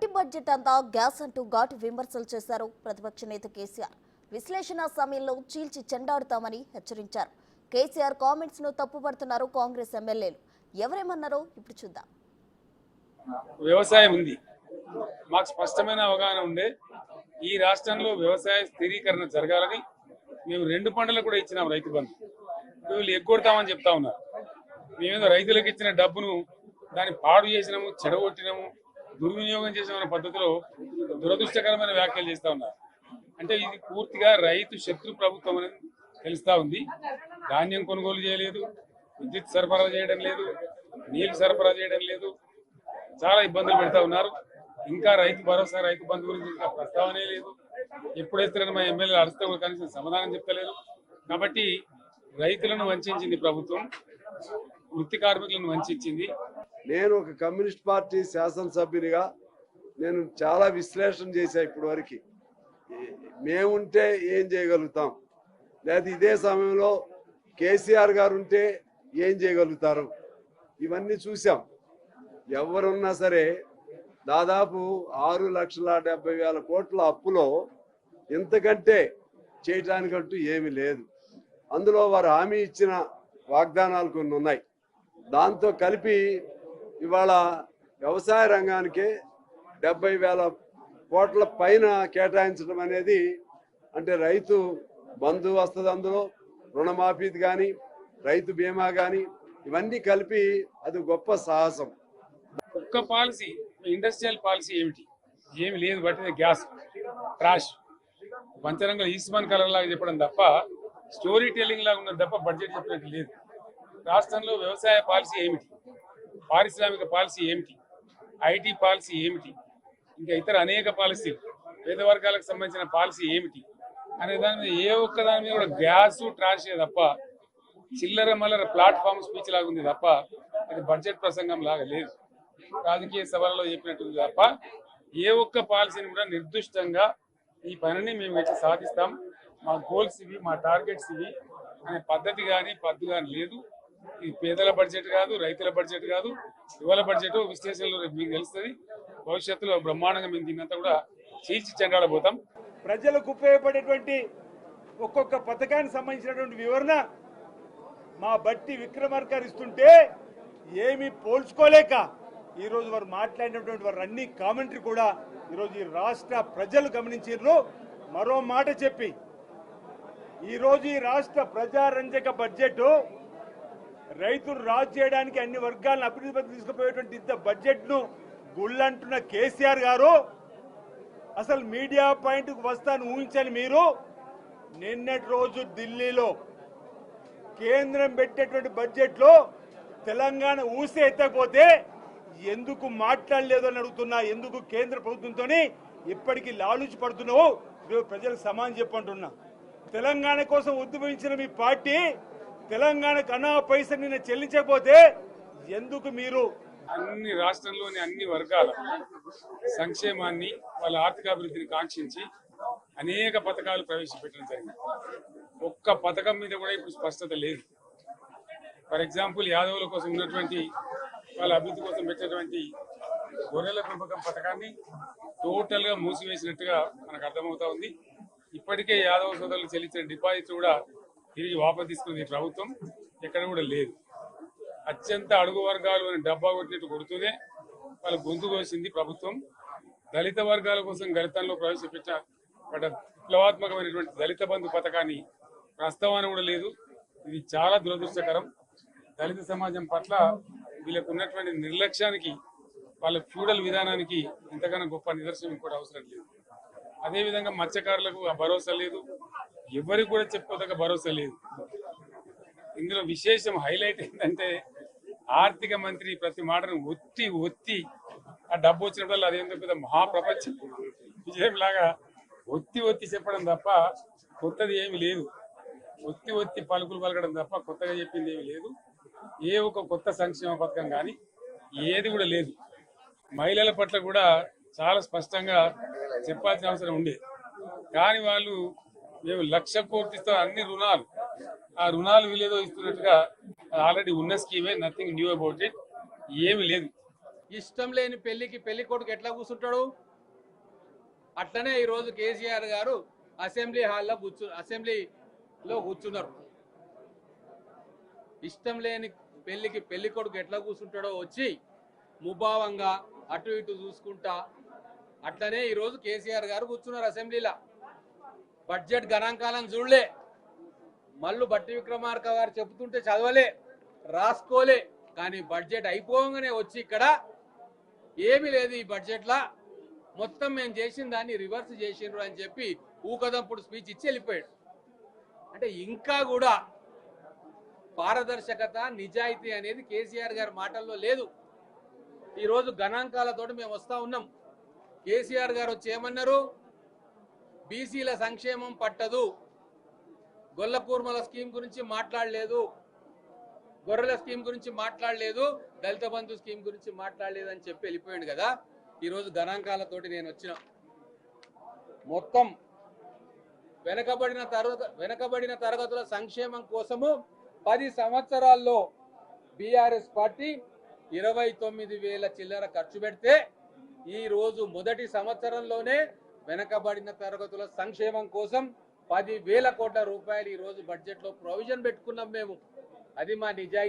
బట్టి బడ్జెట్ అంతా గ్యాస్ అంటూ ఘాటు విమర్శలు చేశారు ప్రతిపక్ష నేత కేసీఆర్. విశ్లేషణ సమయంలో చీల్చి చెండాడుతామని హెచ్చరించారు. కేసీఆర్ కామెంట్స్ ను తప్పుపడుతున్నారు కాంగ్రెస్ ఎమ్మెల్యేలు. ఎవరేమన్నారో ఇప్పుడు చూద్దాం. వ్యవసాయం ఉంది, మాకు స్పష్టమైన అవగాహన ఉండే ఈ రాష్ట్రంలో వ్యవసాయ స్థిరీకరణ జరగాలని మేము 2 పంటలకు కూడా ఇచ్చినాం రైతు బంధు. వీళ్ళు ఎగ్గొడతామని చెప్తా ఉన్నారు. మేమేదో రైతులకు ఇచ్చిన డబ్బును దాన్ని పాడు చేసినాము, చెడగొట్టినాము, దుర్వినియోగం చేసిన పద్ధతిలో దురదృష్టకరమైన వ్యాఖ్యలు చేస్తా ఉన్నారు. అంటే ఇది పూర్తిగా రైతు శత్రు ప్రభుత్వం అనేది తెలుస్తా ఉంది. ధాన్యం కొనుగోలు చేయలేదు, విద్యుత్ సరఫరా చేయడం లేదు, నీళ్లు సరఫరా చేయడం లేదు, చాలా ఇబ్బందులు పెడతా ఉన్నారు. ఇంకా రైతు భరోసా, రైతు బంధు గురించి ఇంకా ప్రస్తావనే లేదు. ఎప్పుడైతే మా ఎమ్మెల్యేలు అడిగితే కూడా కనీసం సమాధానం చెప్తలేదు. కాబట్టి రైతులను వంచింది ప్రభుత్వం, వృత్తి కార్మికులను వంచింది. నేను ఒక కమ్యూనిస్ట్ పార్టీ శాసనసభ్యునిగా నేను చాలా విశ్లేషణ చేశా. ఇప్పటి వరకు మేముంటే ఏం చేయగలుగుతాం, లేదా ఇదే సమయంలో కేసీఆర్ గారు ఉంటే ఏం చేయగలుగుతారు, ఇవన్నీ చూసాం. ఎవరున్నా సరే దాదాపు 6,70,000 కోట్ల అప్పులో ఇంతకంటే చేయటానికంటూ ఏమీ లేదు. అందులో వారు హామీ ఇచ్చిన వాగ్దానాలు కొన్ని ఉన్నాయి. దాంతో కలిపి ఇవాళ వ్యవసాయ రంగానికి 70,000 కోట్ల పైన కేటాయించడం అనేది, అంటే రైతు బంధు వస్తుంది, అందులో రుణమాఫీది కానీ రైతు బీమా కానీ ఇవన్నీ కలిపి అది గొప్ప సాహసం. ఒక్క పాలసీ, ఇండస్ట్రియల్ పాలసీ ఏమి లేదు. బట్టి గ్యాస్ ట్రాష్ పంచరంగ ఈస్మాన్ కలర్ లాగా చెప్పడం తప్ప, స్టోరీ టెల్లింగ్ లాగా ఉన్నది తప్ప బడ్జెట్ చెప్పినట్టు లేదు. రాష్ట్రంలో వ్యవసాయ పాలసీ ఏమిటి, పారిశ్రామిక పాలసీ ఏమిటి, ఐటీ పాలసీ ఏమిటి, ఇంకా ఇతర అనేక పాలసీలు, పేద వర్గాలకు సంబంధించిన పాలసీ ఏమిటి అనే దాని మీద ఏ ఒక్క దాని మీద కూడా గ్యాస్ ట్రాషే తప్ప, చిల్లర మల్లర ప్లాట్ఫామ్ స్పీచ్ లాగా ఉంది తప్ప అది బడ్జెట్ ప్రసంగం లాగా లేదు. రాజకీయ సభలలో చెప్పినట్టుంది తప్ప ఏ ఒక్క పాలసీని కూడా నిర్దిష్టంగా ఈ పనిని మేము ఎట్లా సాధిస్తాం, మా గోల్స్ ఇవి, మా టార్గెట్స్ ఇవి అనే పద్ధతి కానీ పద్ధతి కానీ లేదు. ఇది పేదల బడ్జెట్ కాదు, రైతుల బడ్జెట్ కాదు, యువల బడ్జెట్. విశ్లేషణలో మీకు తెలుస్తుంది. భవిష్యత్తులో బ్రహ్మాండంగా మేము దీన్నంతా కూడా చీల్చి చెండాడబోతాం. ప్రజలకు ఉపయోగపడేటువంటి ఒక్కొక్క పథకానికి సంబంధించినటువంటి వివరణ మా బట్టి విక్రమార్క ఇస్తుంటే ఏమీ పోల్చుకోలేక ఈరోజు వారు మాట్లాడినటువంటి వారు అన్ని కామెంటరీ కూడా ఈరోజు ఈ రాష్ట్ర ప్రజలు గమనించారు. మరో మాట చెప్పి ఈరోజు ఈ రాష్ట్ర ప్రజారంజక బడ్జెట్ రైతులు రాజు చేయడానికి అన్ని వర్గాలను అభివృద్ధి తీసుకుపోయేటువంటి ఇంత బడ్జెట్ను గుళ్ళంటున్న కేసీఆర్ గారు అసలు మీడియా పాయింట్కు వస్తాను ఊహించని మీరు నిన్నటి రోజు ఢిల్లీలో కేంద్రం పెట్టేటువంటి బడ్జెట్లో తెలంగాణ ఊసే ఎత్తకపోతే ఎందుకు మాట్లాడలేదు అని అడుగుతున్నా. ఎందుకు కేంద్ర ప్రభుత్వంతో ఇప్పటికీ లాలూచి పడుతున్నావు, ప్రజలకు సమానం చెప్పంటున్నా. తెలంగాణ కోసం ఉద్యమించిన మీ పార్టీ తెలంగాణకు అన్నా పైసా నిన్న చెల్లించకపోతే ఎందుకు మీరు అన్ని రాష్ట్రంలోని అన్ని వర్గాల సంక్షేమాన్ని, వాళ్ళ ఆర్థికాభివృద్ధిని కాంక్షించి అనేక పథకాలు ప్రవేశపెట్టడం జరిగింది. ఒక్క పథకం మీద కూడా ఇప్పుడు స్పష్టత లేదు. ఫర్ ఎగ్జాంపుల్, యాదవుల కోసం ఉన్నటువంటి వాళ్ళ అభివృద్ధి కోసం పెట్టినటువంటి గొర్రెల పెంపకం పథకాన్ని టోటల్గా మూసివేసినట్టుగా మనకు అర్థమవుతా ఉంది. ఇప్పటికే యాదవ సోదరులు చెల్లించిన డిపాజిట్ కూడా తిరిగి వాపసు తీసుకున్నది ప్రభుత్వం ఎక్కడ కూడా లేదు. అత్యంత అడుగు వర్గాలు అని డబ్బా కొట్టినట్టు కొడుతూనే వాళ్ళ గొంతు కోసింది ప్రభుత్వం. దళిత వర్గాల కోసం గళితంలో ప్రవేశపెట్టిన విప్లవాత్మకమైనటువంటి దళిత బంధు పథకాన్ని ప్రస్తావన కూడా లేదు. ఇది చాలా దురదృష్టకరం. దళిత సమాజం పట్ల వీళ్ళకు ఉన్నటువంటి నిర్లక్ష్యానికి, వాళ్ళ ఫ్యూడల్ విధానానికి ఇంతకన్నా గొప్ప నిదర్శనం కూడా అవసరం లేదు. అదేవిధంగా మత్స్యకారులకు ఆ భరోసా లేదు, ఎవరికి కూడా చెప్పుకోదగ్గ భరోసా లేదు. ఇందులో విశేషం హైలైట్ ఏంటంటే, ఆర్థిక మంత్రి ప్రతి మాటను ఒత్తి ఆ డబ్బు వచ్చినప్పుడు అదేంటో పెద్ద మహాప్రపంచ విజయం లాగా ఒత్తి చెప్పడం తప్ప కొత్తది ఏమి లేదు. ఒత్తి పలుకులు పలకడం తప్ప కొత్తగా చెప్పింది ఏమి లేదు. ఏ ఒక కొత్త సంక్షేమ పథకం కానీ ఏది కూడా లేదు. మహిళల పట్ల కూడా చాలా స్పష్టంగా చెప్పాల్సిన అవసరం ఉండేది. కానీ వాళ్ళు మేము 1,00,000 కోట్లు ఇస్తాం, అన్ని రుణాలు, ఆ రుణాలు వీలేదో ఇస్తున్నట్టుగా ఆల్రెడీ ఉన్న స్కీమే, నథింగ్ న్యూ అబౌట్ ఇట్, ఏమి లేదు. ఇష్టం లేని పెళ్లికి పెళ్లి కొడుకు ఎట్లా కూర్చుంటాడు? అట్లనే ఈరోజు కేసీఆర్ గారు అసెంబ్లీలో కూర్చున్నారు. ఇష్టం లేని పెళ్లికి పెళ్లి కొడుకు ఎట్లా కూర్చుంటాడో వచ్చి ముభావంగా అటు ఇటు చూసుకుంటా అట్లనే ఈరోజు కేసీఆర్ గారు కూర్చున్నారు అసెంబ్లీలో. బడ్జెట్ గణాంకాలను చూడలే, మళ్ళీ బట్టి విక్రమార్క గారు చెబుతుంటే చదవలే, రాసుకోలే. కానీ బడ్జెట్ అయిపోగానే వచ్చి ఇక్కడ ఏమీ లేదు ఈ బడ్జెట్లా, మొత్తం మేము చేసిన దాన్ని రివర్స్ చేసిండ్రు అని చెప్పి ఊకదంపుడు స్పీచ్ ఇచ్చి వెళ్ళిపోయాడు. అంటే ఇంకా కూడా పారదర్శకత, నిజాయితీ అనేది కేసీఆర్ గారి మాటల్లో లేదు. ఈరోజు గణాంకాలతోటి మేము వస్తా ఉన్నాం. కేసీఆర్ గారు వచ్చి ఏమన్నారు? బీసీల సంక్షేమం పట్టదు, గొల్లకూర్మల స్కీమ్ గురించి మాట్లాడలేదు, గొర్రెల స్కీమ్ గురించి మాట్లాడలేదు, దళిత బంధు స్కీమ్ గురించి మాట్లాడలేదు అని చెప్పి వెళ్ళిపోయాడు కదా. ఈరోజు గణాంకాలతోటి నేను వచ్చిన మొత్తం వెనకబడిన తరగతుల సంక్షేమం కోసము 10 సంవత్సరాల్లో బీఆర్ఎస్ పార్టీ 29,000 చిల్లర ఖర్చు పెడితే ఈ రోజు మొదటి సంవత్సరంలోనే వెనకబడిన తరగతుల సంక్షేమం కోసం 10,000 కోట్ల రూపాయలు ఈ రోజు బడ్జెట్ లో ప్రొవిజన్ పెట్టుకున్నాం మేము. అది మా నిజాయితీ.